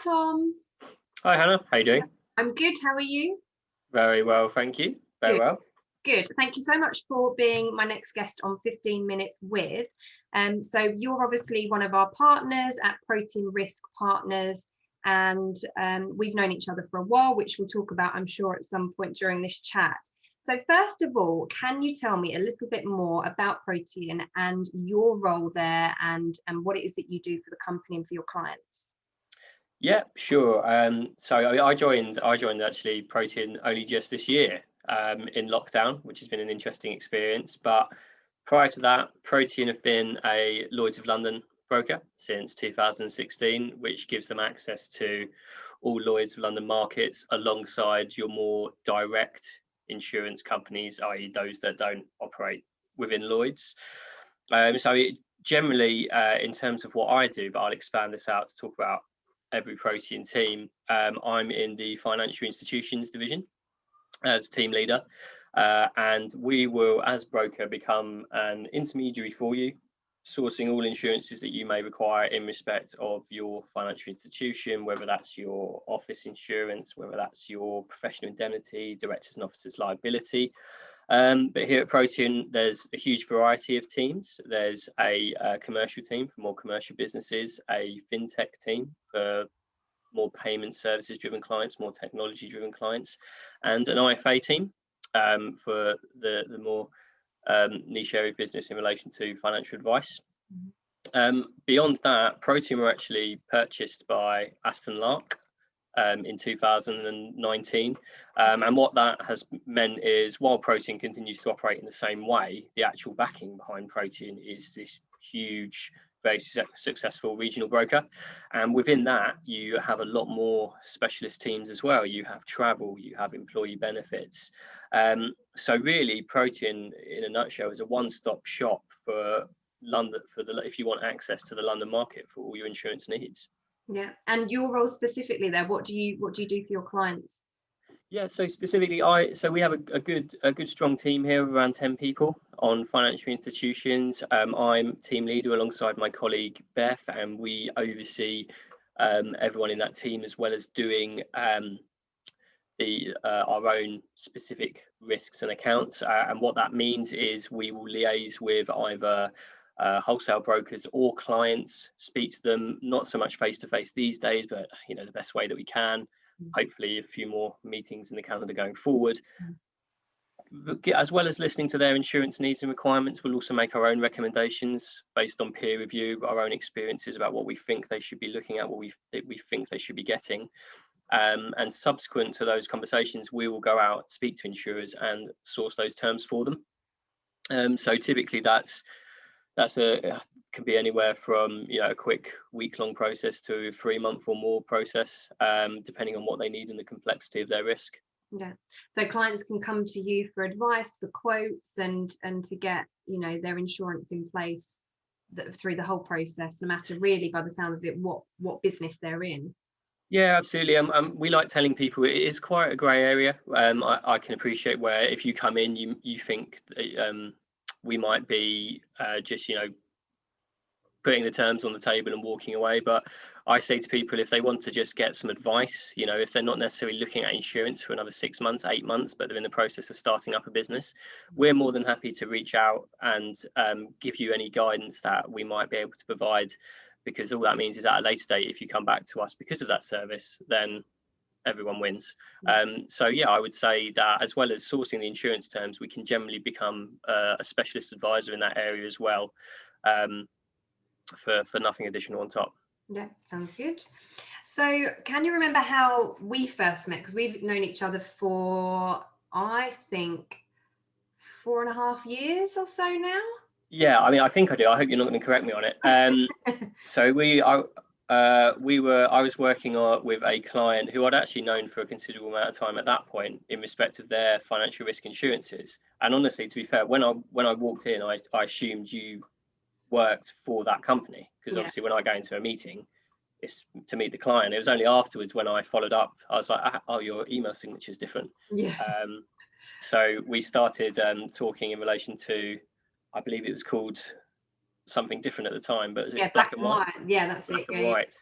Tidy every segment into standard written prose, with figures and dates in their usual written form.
Tom. Hi Hannah, how you doing? I'm good. How are you? Very well, thank you. Very Good. well. Good. Thank you so much for being my next guest on 15 Minutes With. So you're obviously one of our partners at Protean Risk Partners, and we've known each other for a while, which we'll talk about, I'm sure, at some point during this chat. So first of all, can you tell me a little bit more about Protean and your role there, and what it is that you do for the company and for your clients? Yeah, sure. So I joined actually Protean only just this year in lockdown, which has been an interesting experience. But prior to that, Protean have been a Lloyd's of London broker since 2016, which gives them access to all Lloyd's of London markets alongside your more direct insurance companies, i.e. those that don't operate within Lloyd's. Generally, in terms of what I do, but I'll expand this out to talk about every Protean team. I'm in the financial institutions division as team leader, and we will, as broker, become an intermediary for you, sourcing all insurances that you may require in respect of your financial institution, whether that's your office insurance, whether that's your professional indemnity, directors and officers liability. But here at Protean, there's a huge variety of teams. There's a commercial team for more commercial businesses, a fintech team for more payment services driven clients, more technology driven clients, and an IFA team for the more niche area of business in relation to financial advice. Beyond that, Protean were actually purchased by Aston Lark in 2019, and what that has meant is, while Protean continues to operate in the same way, the actual backing behind Protean is this huge, very successful regional broker, and within that you have a lot more specialist teams as well. You have travel, you have employee benefits, so really Protean in a nutshell is a one-stop shop for London, if you want access to the London market for all your insurance needs. Yeah, and your role specifically there, what do you do for your clients? Yeah, so specifically, we have a good strong team here of around 10 people on financial institutions. I'm team leader alongside my colleague Beth, and we oversee everyone in that team, as well as doing our own specific risks and accounts. And what that means is we will liaise with either wholesale brokers or clients, speak to them, not so much face to face these days, but the best way that we can. Hopefully a few more meetings in the calendar going forward. As well as listening to their insurance needs and requirements, we'll also make our own recommendations based on peer review, our own experiences about what we think they should be looking at, what we think they should be getting. And subsequent to those conversations, we will go out, speak to insurers and source those terms for them. So typically can be anywhere from a quick week-long process to a 3-month or more process, depending on what they need and the complexity of their risk. Yeah, so clients can come to you for advice, for quotes, and to get their insurance in place through the whole process, no matter really, by the sounds of it, what business they're in. Yeah, absolutely. We like telling people it is quite a grey area. I can appreciate where if you come in, you think we might be just putting the terms on the table and walking away. But I say to people, if they want to just get some advice, if they're not necessarily looking at insurance for another 6 months, 8 months, but they're in the process of starting up a business, we're more than happy to reach out and give you any guidance that we might be able to provide, because all that means is at a later date, if you come back to us because of that service, then everyone wins. So yeah, I would say that as well as sourcing the insurance terms, we can generally become a specialist advisor in that area as well, for nothing additional on top. Yeah, sounds good. So can you remember how we first met? Because we've known each other for, I think, 4.5 years or so now. Yeah, I think I do. I hope you're not going to correct me on it. So I was working with a client who I'd actually known for a considerable amount of time at that point in respect of their financial risk insurances. And honestly, to be fair, when I walked in, I assumed you worked for that company, because obviously when I go into a meeting, it's to meet the client. It was only afterwards when I followed up, I was like, oh, your email signature is different. Yeah. So we started talking in relation to, I believe it was called something different at the time, but was it black and white? Yeah, that's black it. And white.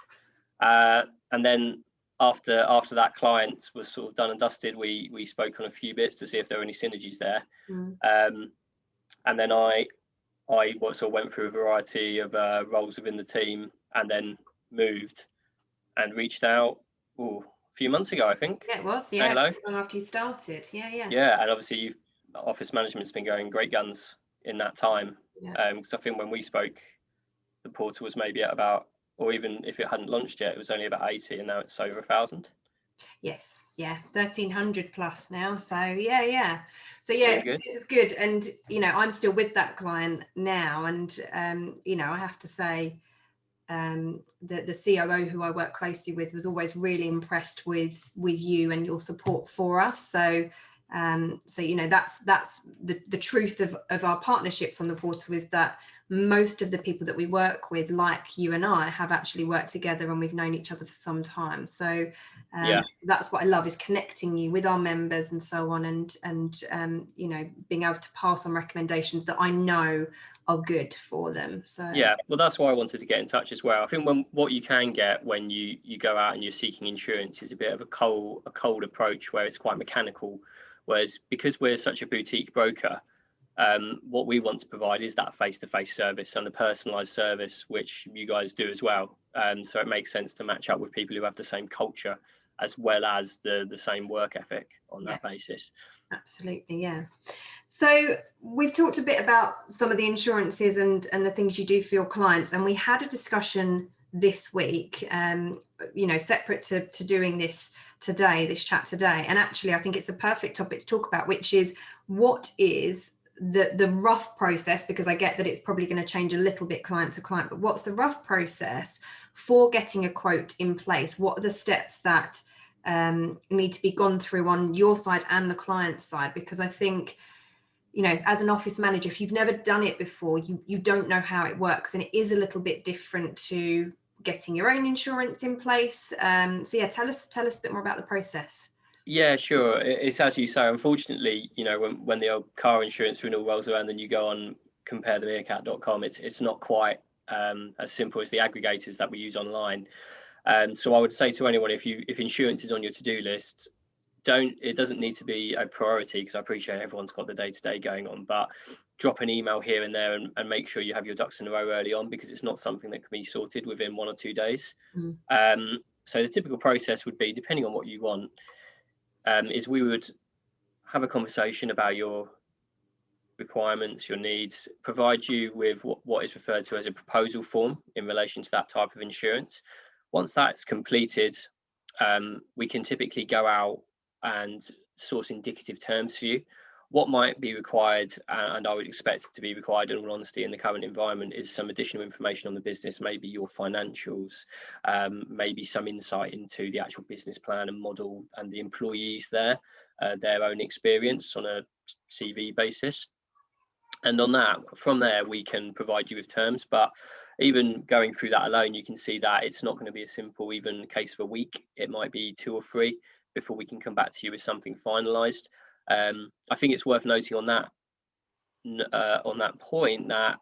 and then after that client was sort of done and dusted, we spoke on a few bits to see if there were any synergies there. And then I sort of went through a variety of roles within the team, and then moved and reached out a few months ago, I think. Yeah, it was. Yeah, hello. Long after you started. Yeah. Yeah, and obviously office management's been going great guns in that time. Yeah. Because I think when we spoke, the portal was maybe at about, or even if it hadn't launched yet, it was only about 80, and now it's over 1,000. Yes, 1,300 plus now. So yeah. So yeah, it was good. And I'm still with that client now, and I have to say, the COO who I work closely with was always really impressed with you and your support for us. So that's the truth of our partnerships on the portal, is that most of the people that we work with, like you and I, have actually worked together and we've known each other for some time. So that's what I love, is connecting you with our members and so on, and being able to pass on recommendations that I know are good for them. So yeah, well, that's why I wanted to get in touch as well. I think what you can get when you go out and you're seeking insurance is a bit of a cold approach, where it's quite mechanical. Whereas because we're such a boutique broker, what we want to provide is that face-to-face service and the personalised service, which you guys do as well. So it makes sense to match up with people who have the same culture as well as the same work ethic on that basis. Absolutely, yeah. So we've talked a bit about some of the insurances and the things you do for your clients, and we had a discussion this week, separate to doing this chat today. And actually, I think it's the perfect topic to talk about, which is what is the rough process, because I get that it's probably going to change a little bit client to client, but what's the rough process for getting a quote in place? What are the steps that need to be gone through on your side and the client side? Because I think, as an office manager, if you've never done it before, you don't know how it works, and it is a little bit different to getting your own insurance in place. So yeah, tell us a bit more about the process. Yeah, sure. It's as you say, unfortunately, when the old car insurance renewal rolls around and you go on comparethemeerkat.com, it's not quite as simple as the aggregators that we use online. So I would say to anyone, if insurance is on your to-do list, it doesn't need to be a priority, because I appreciate everyone's got the day-to-day going on, but drop an email here and there and make sure you have your ducks in a row early on, because it's not something that can be sorted within 1 or 2 days. So the typical process would be, depending on what you want, is we would have a conversation about your requirements, your needs, provide you with what is referred to as a proposal form in relation to that type of insurance. Once that's completed, we can typically go out and source indicative terms for you. What might be required, and I would expect it to be required in all honesty in the current environment, is some additional information on the business, maybe your financials, maybe some insight into the actual business plan and model and the employees there, their own experience on a CV basis. And from there, we can provide you with terms. But even going through that alone, you can see that it's not going to be a simple even case of a week. It might be 2 or 3 before we can come back to you with something finalised. I think it's worth noting on that point that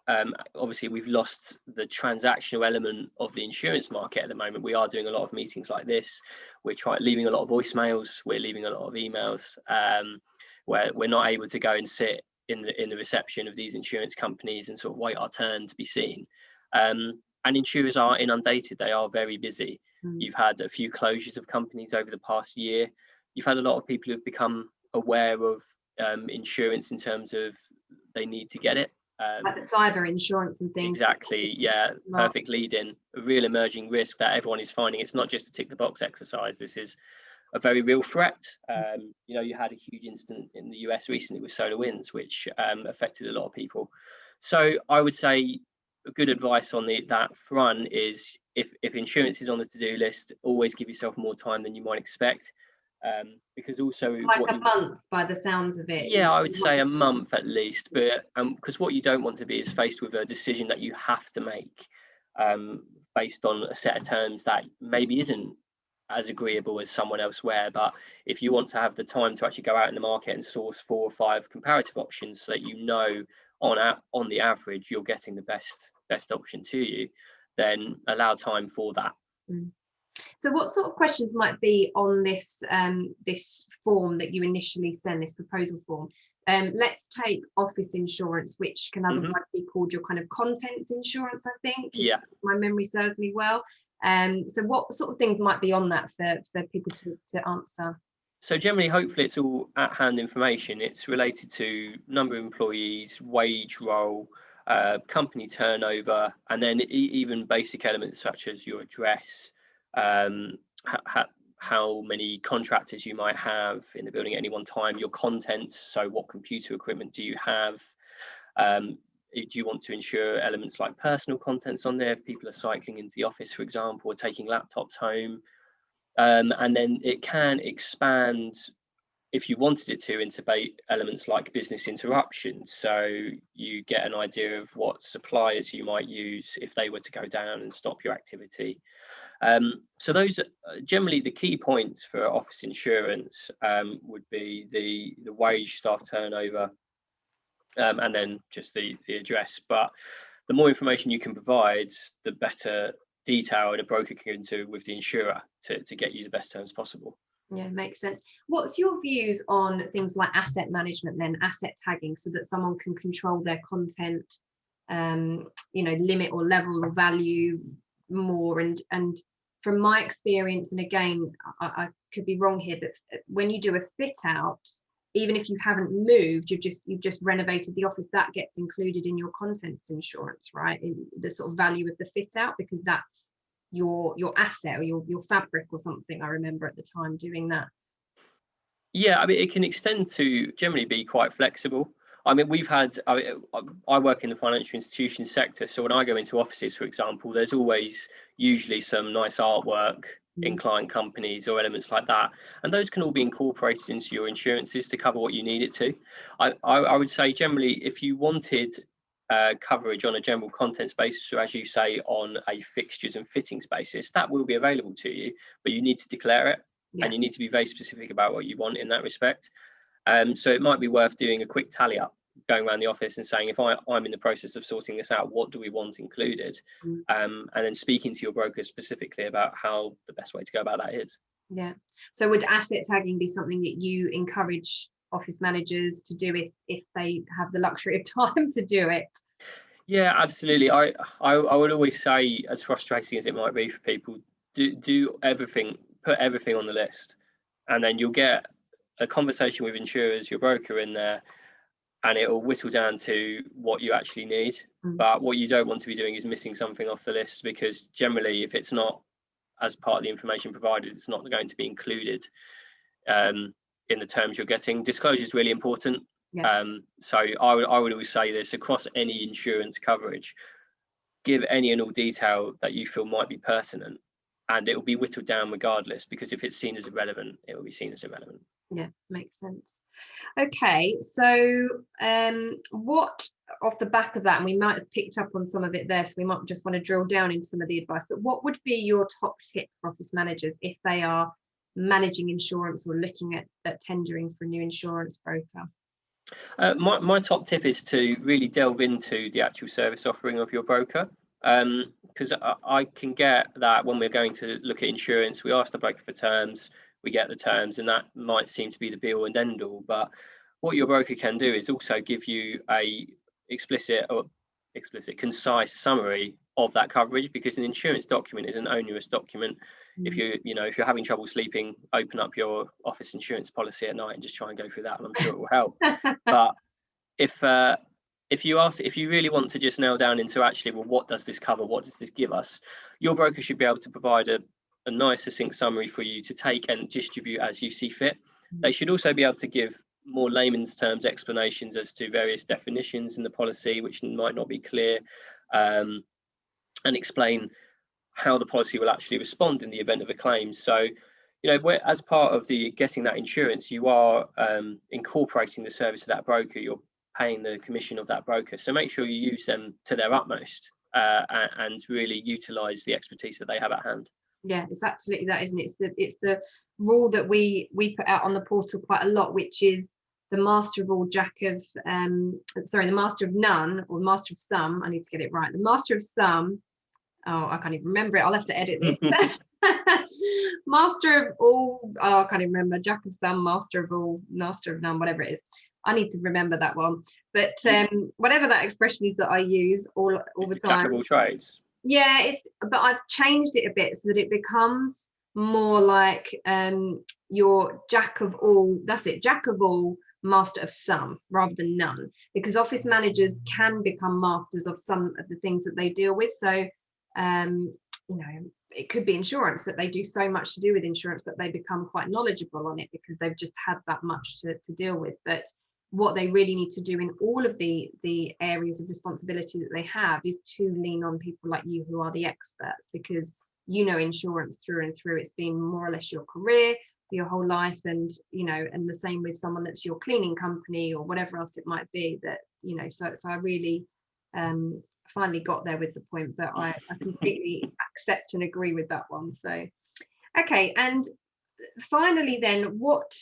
obviously we've lost the transactional element of the insurance market at the moment. We are doing a lot of meetings like this. We're leaving a lot of voicemails. We're leaving a lot of emails, where we're not able to go and sit in the reception of these insurance companies and sort of wait our turn to be seen. And insurers are inundated. They are very busy. You've had a few closures of companies over the past year. You've had a lot of people who've become aware of insurance in terms of they need to get it. Like the cyber insurance and things. Exactly, yeah, perfect lead in. A real emerging risk that everyone is finding. It's not just a tick the box exercise. This is a very real threat. You had a huge incident in the US recently with solar winds, which affected a lot of people. So I would say good advice on that front is, if insurance is on the to-do list, always give yourself more time than you might expect. Because also like a month by the sounds of it. Yeah, I would say a month at least, but because what you don't want to be is faced with a decision that you have to make based on a set of terms that maybe isn't as agreeable as someone elsewhere. But if you want to have the time to actually go out in the market and source 4 or 5 comparative options, so that on the average you're getting the best option to you, then allow time for that. So what sort of questions might be on this this form that you initially send, this proposal form? Let's take office insurance, which can otherwise be called your kind of contents insurance, I think, Yeah. if my memory serves me well. So what sort of things might be on that for people to answer? So generally, hopefully, it's all at-hand information. It's related to number of employees, wage roll, company turnover, and then even basic elements such as your address, how many contractors you might have in the building at any one time, your contents, so what computer equipment do you have, do you want to insure elements like personal contents on there if people are cycling into the office, for example, or taking laptops home. And then it can expand, if you wanted it to, into elements like business interruptions. So you get an idea of what suppliers you might use if they were to go down and stop your activity. So those are generally the key points for office insurance. Would be the wage, staff turnover, and then just the address. But the more information you can provide, the better detail a broker can go into with the insurer to get you the best terms possible. Yeah, makes sense. What's your views on things like asset management, then asset tagging, so that someone can control their content, limit or level or value more? And from my experience, and again, I could be wrong here, but when you do a fit out, even if you haven't moved, you've just renovated the office, that gets included in your contents insurance, right? In the sort of value of the fit out, because that's your asset or your fabric or something. I remember at the time doing that. Yeah, I mean, it can extend to generally be quite flexible. I mean, I work in the financial institution sector, so when I go into offices, for example, there's always usually some nice artwork in client companies or elements like that, and those can all be incorporated into your insurances to cover what you need it to. I would say generally, if you wanted coverage on a general contents basis, or as you say, on a fixtures and fittings basis, that will be available to you, but you need to declare it. Yeah. And you need to be very specific about what you want in that respect. So it might be worth doing a quick tally up, going around the office and saying, if I'm in the process of sorting this out, what do we want included? And then speaking to your broker specifically about how the best way to go about that is. Yeah. So would asset tagging be something that you encourage office managers to do if they have the luxury of time to do it? Yeah, absolutely. I would always say, as frustrating as it might be for people, do everything, put everything on the list, and then you'll get a conversation with insurers, your broker in there, and it will whittle down to what you actually need. But what you don't want to be doing is missing something off the list, because generally, if it's not as part of the information provided, it's not going to be included in the terms you're getting. Disclosure is really important. Yeah. So I would always say this across any insurance coverage: give any and all detail that you feel might be pertinent, and it will be whittled down regardless, because if it's seen as irrelevant, it will be seen as irrelevant. Yeah, makes sense. Okay, so what, off the back of that, and we might have picked up on some of it there, so we might just want to drill down into some of the advice, but what would be your top tip for office managers if they are managing insurance or looking at tendering for a new insurance broker? My top tip is to really delve into the actual service offering of your broker, because I can get that when we're going to look at insurance, we ask the broker for terms, we get the terms, and that might seem to be the be all and end all. But what your broker can do is also give you a explicit, concise summary of that coverage, because an insurance document is an onerous document. If you're having trouble sleeping, open up your office insurance policy at night and just try and go through that, and I'm sure it will help. But if you really want to just nail down into actually, well, what does this cover? What does this give us? Your broker should be able to provide a nice succinct summary for you to take and distribute as you see fit. They should also be able to give more layman's terms explanations as to various definitions in the policy which might not be clear, and explain how the policy will actually respond in the event of a claim. So, as part of the getting that insurance, you are incorporating the service of that broker. You're paying the commission of that broker. So make sure you use them to their utmost, and really utilize the expertise that they have at hand. Yeah, it's absolutely that, isn't it? It's the rule that we put out on the portal quite a lot, which is the master of all, the master of none, or master of some. I need to get it right. The master of some, Oh, I can't even remember it. I'll have to edit this. Master of all. Oh, I can't even remember. Jack of some, master of all, master of none, whatever it is. I need to remember that one. But whatever that expression is that I use all the time. Jack of all trades. Yeah, but I've changed it a bit so that it becomes more like your jack of all. That's it, jack of all, master of some, rather than none, because office managers can become masters of some of the things that they deal with. So it could be insurance, that they do so much to do with insurance that they become quite knowledgeable on it because they've just had that much to deal with. But what they really need to do in all of the areas of responsibility that they have is to lean on people like you who are the experts, because insurance through and through. It's been more or less your career for your whole life, and and the same with someone that's your cleaning company or whatever else it might be, that so I really finally got there with the point, but I completely accept and agree with that one. So okay, and finally then, what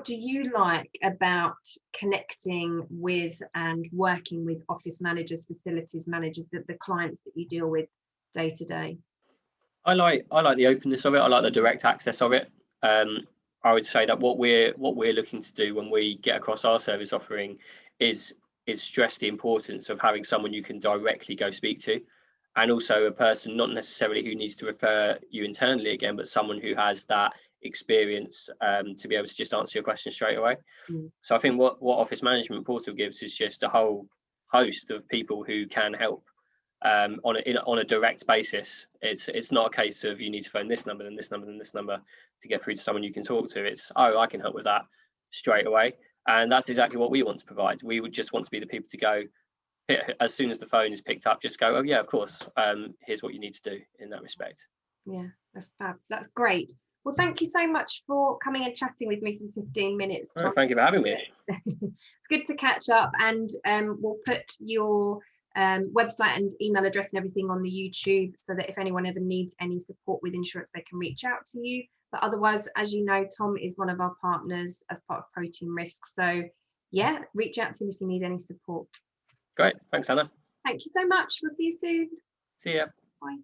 do you like about connecting with and working with office managers, facilities managers, the clients that you deal with day to day? I like the openness of it. I like the direct access of it. I would say that what we're looking to do when we get across our service offering is stress the importance of having someone you can directly go speak to, and also a person not necessarily who needs to refer you internally again, but someone who has that experience to be able to just answer your question straight away. So I think what Office Management Portal gives is just a whole host of people who can help on a direct basis. It's not a case of you need to phone this number and this number and this number to get through to someone you can talk to. It's, oh, I can help with that straight away. And that's exactly what we want to provide. We would just want to be the people to go, as soon as the phone is picked up, just go, oh yeah, of course, here's what you need to do in that respect. Yeah, that's fab. That's great. Well, thank you so much for coming and chatting with me for 15 minutes. Oh, thank you for having me. It's good to catch up, and we'll put your website and email address and everything on the YouTube, so that if anyone ever needs any support with insurance, they can reach out to you. But otherwise, as you know, Tom is one of our partners as part of Protean Risk. So yeah, reach out to him if you need any support. Great. Thanks, Anna. Thank you so much. We'll see you soon. See ya. Bye.